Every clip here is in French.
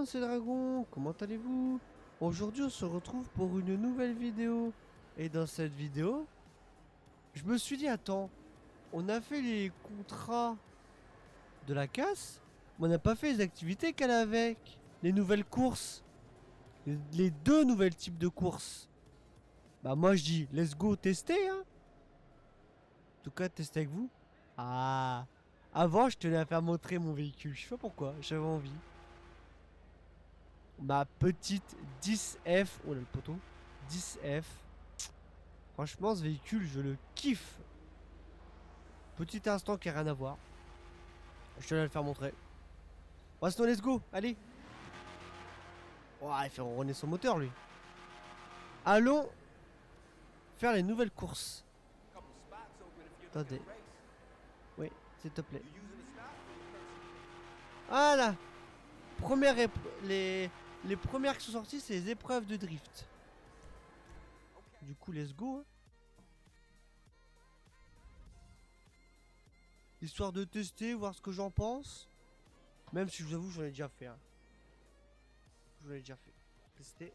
c'est Dragon, comment allez-vous? Aujourd'hui on se retrouve pour une nouvelle vidéo. Et dans cette vidéo, je me suis dit attends, on a fait les contrats de la casse, mais on n'a pas fait les activités qu'elle a avec. Les nouvelles courses. Les deux nouvelles types de courses. Bah moi je dis let's go tester hein. En tout cas tester avec vous. Ah, avant je tenais à faire montrer mon véhicule, je sais pas pourquoi, j'avais envie. Ma petite 10F. Oh là le poteau. 10F. Franchement ce véhicule je le kiffe. Petit instant qui a rien à voir. Je te laisse le faire montrer. Bon sinon let's go. Allez. Oh il fait ronronner son moteur lui. Allons faire les nouvelles courses. Attendez. Oui s'il te plaît. Voilà. Les premières qui sont sorties c'est les épreuves de drift. Du coup let's go. Histoire de tester, voir ce que j'en pense. Même si je vous avoue j'en ai déjà fait hein. Je l'ai déjà fait. Tester.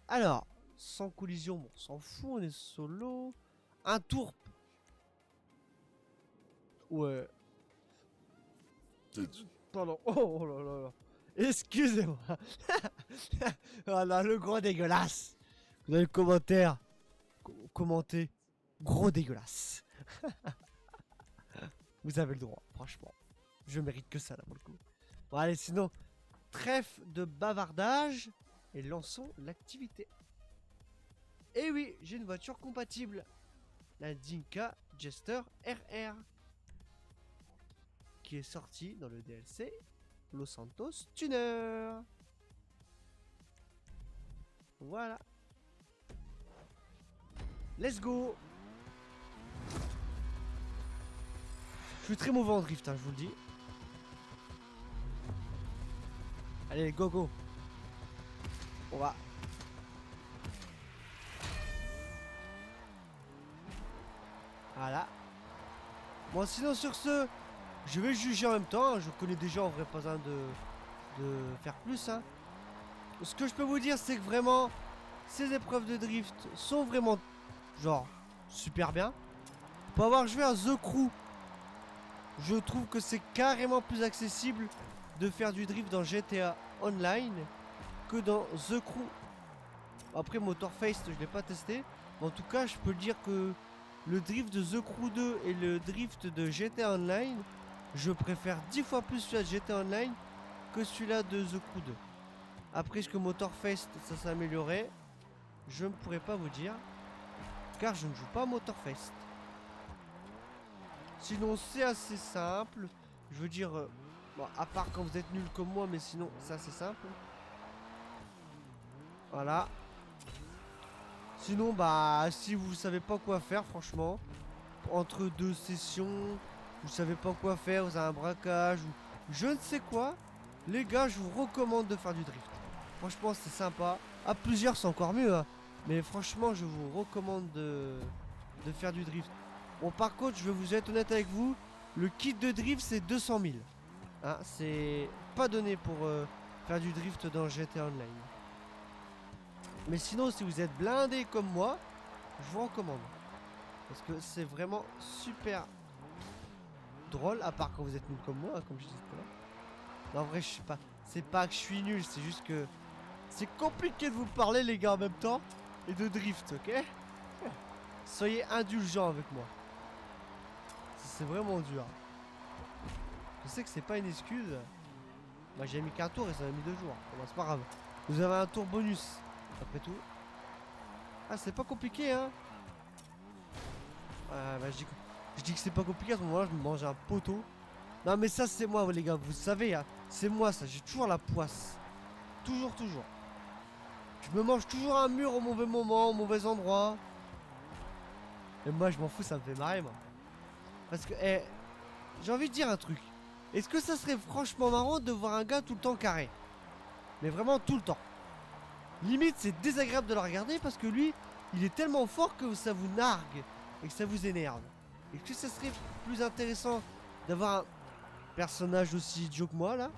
Alors, sans collision, bon, on s'en fout, on est solo. Un tour. Ouais. Pardon. Oh là là là. Excusez-moi. Oh là, le gros dégueulasse. Vous avez le commentaire. Commenter. Gros dégueulasse. Vous avez le droit, franchement. Je mérite que ça là pour le coup. Bon allez, sinon, trêve de bavardage et lançons l'activité. Et oui, j'ai une voiture compatible. La Dinka Jester RR. Qui est sortie dans le DLC Los Santos Tuner. Voilà. Let's go. Je suis très mauvais en drift, hein, je vous le dis. Allez, go go. On va. Voilà. Bon, sinon sur ce, je vais juger en même temps. Je connais déjà, en vrai, pas besoin de faire plus. Hein. Ce que je peux vous dire, c'est que vraiment, ces épreuves de drift sont vraiment, genre, super bien. Pour avoir joué à The Crew, je trouve que c'est carrément plus accessible de faire du drift dans GTA Online que dans The Crew. Après Motorface je l'ai pas testé, mais en tout cas je peux le dire que le drift de The Crew 2 et le drift de GTA Online, je préfère 10 fois plus celui-là de GTA Online que celui-là de The Crew 2. Après est-ce que Motorface ça s'est amélioré, je ne pourrais pas vous dire car je ne joue pas à Motorface. Sinon c'est assez simple. Je veux dire bon, à part quand vous êtes nul comme moi, mais sinon c'est assez simple. Voilà. Sinon bah si vous savez pas quoi faire franchement, entre deux sessions, vous savez pas quoi faire, vous avez un braquage ou je ne sais quoi, les gars je vous recommande de faire du drift. Franchement c'est sympa. À plusieurs c'est encore mieux hein. Mais franchement je vous recommande de faire du drift. Bon par contre je vais vous être honnête avec vous, le kit de drift c'est 200 000 hein, c'est pas donné pour faire du drift dans GTA Online. Mais sinon si vous êtes blindé comme moi, je vous recommande. Parce que c'est vraiment super drôle, à part quand vous êtes nul comme moi, comme je disais tout à l'heure. Non en vrai je suis pas, c'est pas que je suis nul, c'est juste que c'est compliqué de vous parler les gars en même temps et de drift, ok? Soyez indulgents avec moi. C'est vraiment dur. Je sais que c'est pas une excuse. Bah j'ai mis qu'un tour et ça m'a mis 2 jours. Bon, bah, c'est pas grave. Vous avez un tour bonus. Après tout. Ah c'est pas compliqué hein. Bah je dis que c'est pas compliqué à ce moment-là. Je me mange un poteau. Non mais ça c'est moi les gars. Vous savez hein. C'est moi ça. J'ai toujours la poisse. Toujours. Je me mange toujours un mur au mauvais moment. Au mauvais endroit. Et moi je m'en fous. Ça me fait marrer moi. Parce que j'ai envie de dire un truc. Est-ce que ça serait franchement marrant de voir un gars tout le temps carré? Mais vraiment tout le temps. Limite c'est désagréable de le regarder parce que lui, il est tellement fort que ça vous nargue et que ça vous énerve. Est-ce que ça serait plus intéressant d'avoir un personnage aussi idiot que moi là,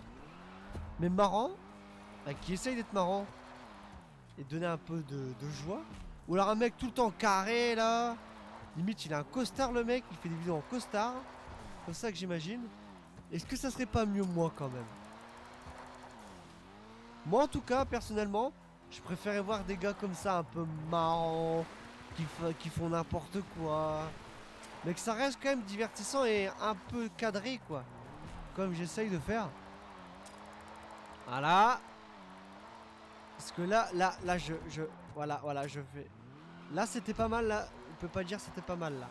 mais marrant, qui essaye d'être marrant et donner un peu de joie. Ou alors un mec tout le temps carré là. Limite il a un costard le mec, il fait des vidéos en costard. Comme ça que j'imagine. Est-ce que ça serait pas mieux moi quand même? Moi en tout cas personnellement, je préférais voir des gars comme ça un peu marrants, qui font n'importe quoi. Mais que ça reste quand même divertissant et un peu cadré quoi. Comme j'essaye de faire. Voilà. Parce que là, voilà, je fais. Là, c'était pas mal, là. On peut pas dire c'était pas mal, là.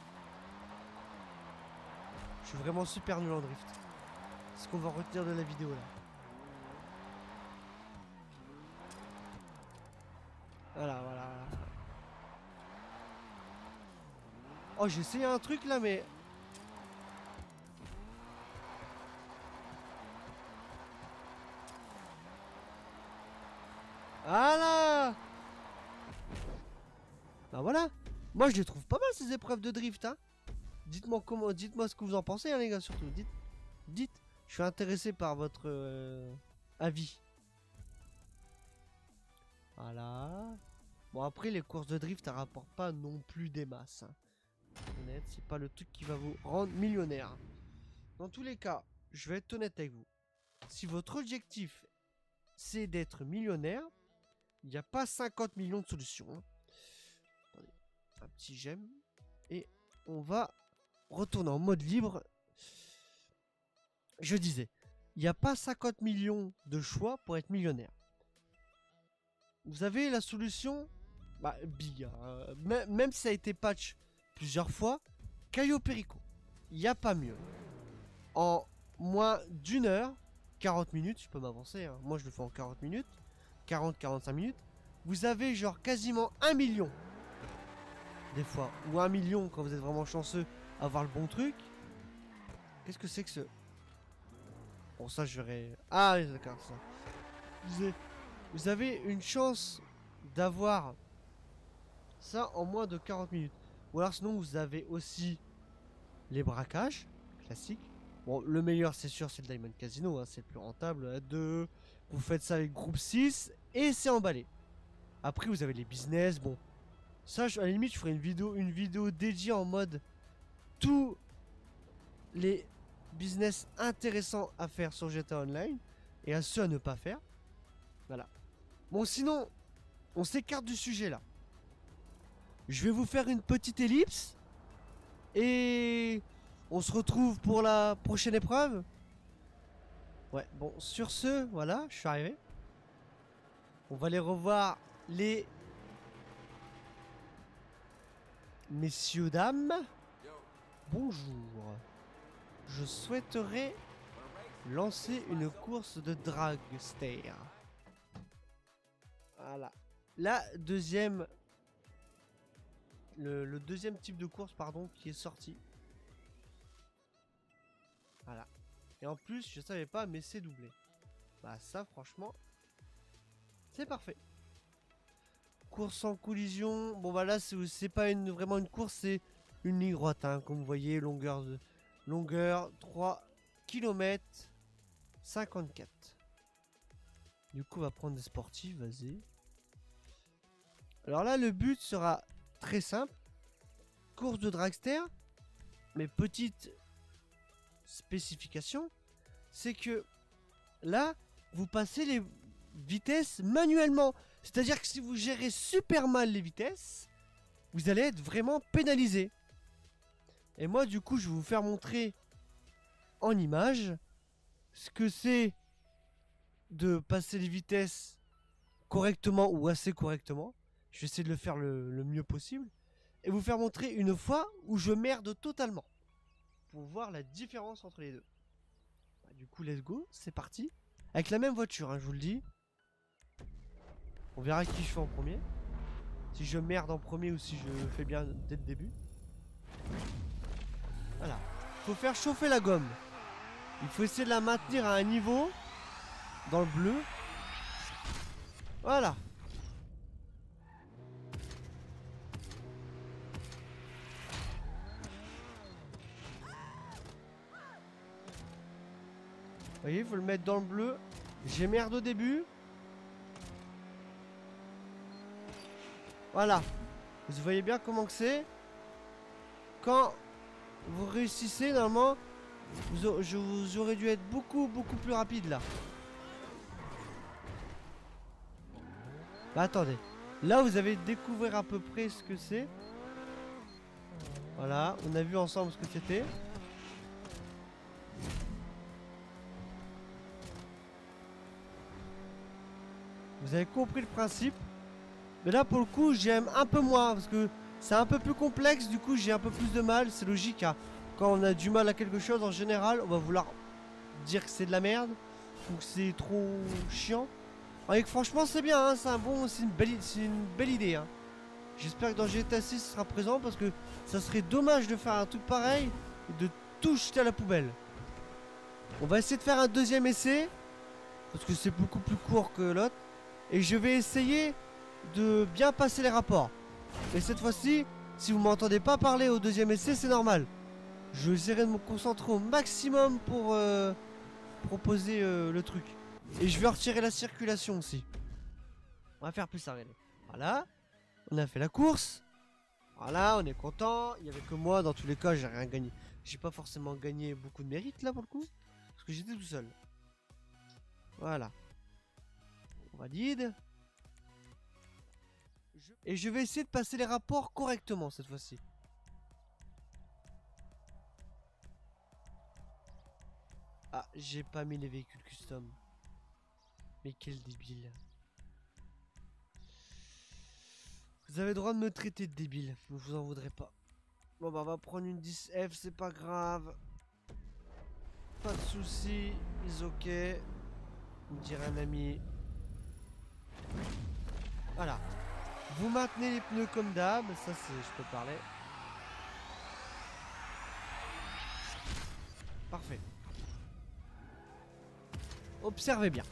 Je suis vraiment super nul en drift. C'est ce qu'on va retenir de la vidéo, là. Voilà. Oh, j'ai essayé un truc, là, mais... Voilà. Bah voilà. Moi, je les trouve pas mal, ces épreuves de drift, hein. Dites-moi ce que vous en pensez, hein, les gars, surtout. Dites. Je suis intéressé par votre avis. Voilà. Bon, après, les courses de drift, ça rapporte pas non plus des masses. Hein. Honnête, c'est pas le truc qui va vous rendre millionnaire. Dans tous les cas, je vais être honnête avec vous. Si votre objectif, c'est d'être millionnaire, il n'y a pas 50 millions de solutions. Hein. Attendez, un petit j'aime. Et on va retourner en mode libre. Je disais, il n'y a pas 50 millions de choix pour être millionnaire. Vous avez la solution, bah, big. Même si ça a été patch plusieurs fois, Caio Perico. Il n'y a pas mieux. En moins d'une heure, 40 minutes, je peux m'avancer. Hein. Moi, je le fais en 40 minutes. 40-45 minutes. Vous avez genre quasiment 1 million. Des fois. Ou 1 million quand vous êtes vraiment chanceux à avoir le bon truc. Qu'est-ce que c'est que ce... Bon, ça, je verrai... Ah, d'accord, ça. Vous avez une chance d'avoir ça en moins de 40 minutes. Ou alors sinon, vous avez aussi les braquages, classiques. Bon, le meilleur, c'est sûr, c'est le Diamond Casino. Hein, c'est le plus rentable. À 2, vous faites ça avec groupe 6 et c'est emballé. Après, vous avez les business. Bon, ça, à la limite, je ferai une vidéo dédiée en mode tous les business intéressants à faire sur GTA Online et à ceux à ne pas faire. Voilà. Bon, sinon, on s'écarte du sujet là. Je vais vous faire une petite ellipse et on se retrouve pour la prochaine épreuve. Ouais, bon, sur ce, voilà, je suis arrivé. On va aller revoir les messieurs, dames. Bonjour. Je souhaiterais lancer une course de dragster. Voilà. La deuxième... Le deuxième type de course, pardon, qui est sorti. Voilà. Et en plus, je savais pas, mais c'est doublé. Bah ça, franchement, c'est parfait. Course en collision. Bon bah là, c'est pas vraiment une course, c'est une ligne droite. Hein, comme vous voyez, longueur 3 km 54. Du coup, on va prendre des sportifs, vas-y. Alors là, le but sera très simple. Course de dragster. Mais petite spécification, c'est que là, vous passez les vitesses manuellement. C'est-à-dire que si vous gérez super mal les vitesses, vous allez être vraiment pénalisé. Et moi, du coup, je vais vous faire montrer en image ce que c'est de passer les vitesses correctement ou assez correctement. Je vais essayer de le faire le mieux possible. Et vous faire montrer une fois où je merde totalement. Pour voir la différence entre les deux. Bah, du coup, let's go, c'est parti. Avec la même voiture, hein, je vous le dis. On verra qui je fais en premier. Si je merde en premier ou si je fais bien dès le début. Voilà. Faut faire chauffer la gomme. Il faut essayer de la maintenir à un niveau. Dans le bleu. Voilà. Vous voyez, il faut le mettre dans le bleu. J'ai merde au début. Voilà. Vous voyez bien comment que c'est. Quand vous réussissez, normalement, vous aurez dû être beaucoup plus rapide là. Bah attendez. Là, vous avez découvert à peu près ce que c'est. Voilà, on a vu ensemble ce que c'était. Vous avez compris le principe. Mais là, pour le coup, j'aime un peu moins. Parce que c'est un peu plus complexe. Du coup, j'ai un peu plus de mal. C'est logique. Hein. Quand on a du mal à quelque chose, en général, on va vouloir dire que c'est de la merde. Ou que c'est trop chiant. Et que franchement, c'est bien. Hein, c'est une belle idée. Hein. J'espère que dans GTA 6, ce sera présent. Parce que ça serait dommage de faire un truc pareil. Et de tout jeter à la poubelle. On va essayer de faire un deuxième essai. Parce que c'est beaucoup plus court que l'autre. Et je vais essayer de bien passer les rapports. Et cette fois-ci, si vous m'entendez pas parler au deuxième essai, c'est normal. Je vais essayer de me concentrer au maximum pour proposer le truc. Et je vais retirer la circulation aussi. On va faire plus ça, regardez. Voilà. On a fait la course. Voilà, on est content. Il y avait que moi, dans tous les cas, j'ai rien gagné. J'ai pas forcément gagné beaucoup de mérite là pour le coup. Parce que j'étais tout seul. Voilà. On valide. Et je vais essayer de passer les rapports correctement cette fois-ci. Ah, j'ai pas mis les véhicules custom. Mais quel débile. Vous avez le droit de me traiter de débile. Je vous en voudrais pas. Bon bah on va prendre une 10F, c'est pas grave. Pas de soucis, is ok. Me dirait un ami. Voilà. Vous maintenez les pneus comme d'hab, ça c'est, je peux parler. Parfait. Observez bien.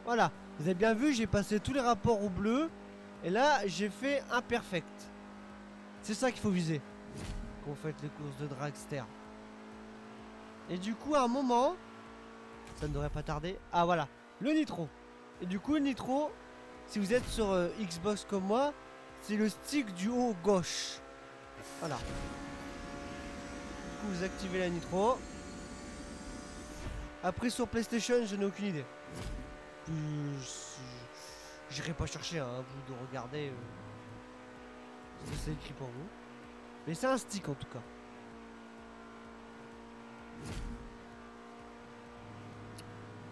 Voilà, vous avez bien vu, j'ai passé tous les rapports au bleu. Et là, j'ai fait imperfect. C'est ça qu'il faut viser quand vous faites les courses de dragster. Et du coup, à un moment, ça ne devrait pas tarder. Ah voilà, le nitro. Et du coup, le nitro, si vous êtes sur Xbox comme moi, c'est le stick du haut gauche. Voilà. Du coup, vous activez la nitro. Après, sur PlayStation, je n'ai aucune idée. J'irai pas chercher, hein, vous de regarder ce que c'est écrit pour vous. Mais c'est un stick en tout cas.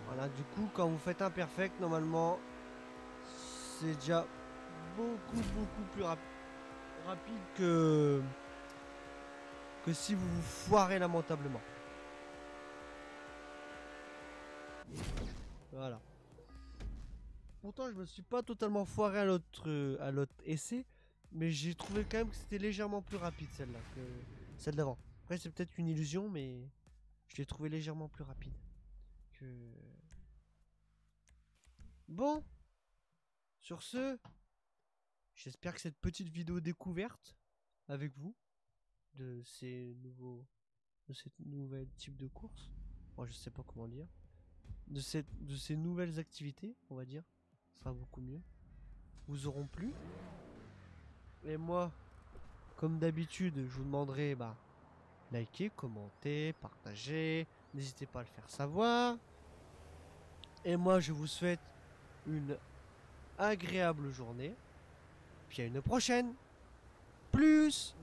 Voilà, du coup, quand vous faites imperfect, normalement, c'est déjà beaucoup plus rapide que si vous vous foirez lamentablement. Voilà. Pourtant, je me suis pas totalement foiré à l'autre essai, mais j'ai trouvé quand même que c'était légèrement plus rapide celle-là que celle d'avant. Après, c'est peut-être une illusion, mais je l'ai trouvé légèrement plus rapide que. Bon, sur ce, j'espère que cette petite vidéo découverte avec vous de ces nouvelles types de courses, bon, je sais pas comment dire, de ces nouvelles activités, on va dire, sera beaucoup mieux, vous auront plu. Et moi, comme d'habitude, je vous demanderai liker, commenter, partager, n'hésitez pas à le faire savoir. Et moi, je vous souhaite une agréable journée. Puis à une prochaine. Plus.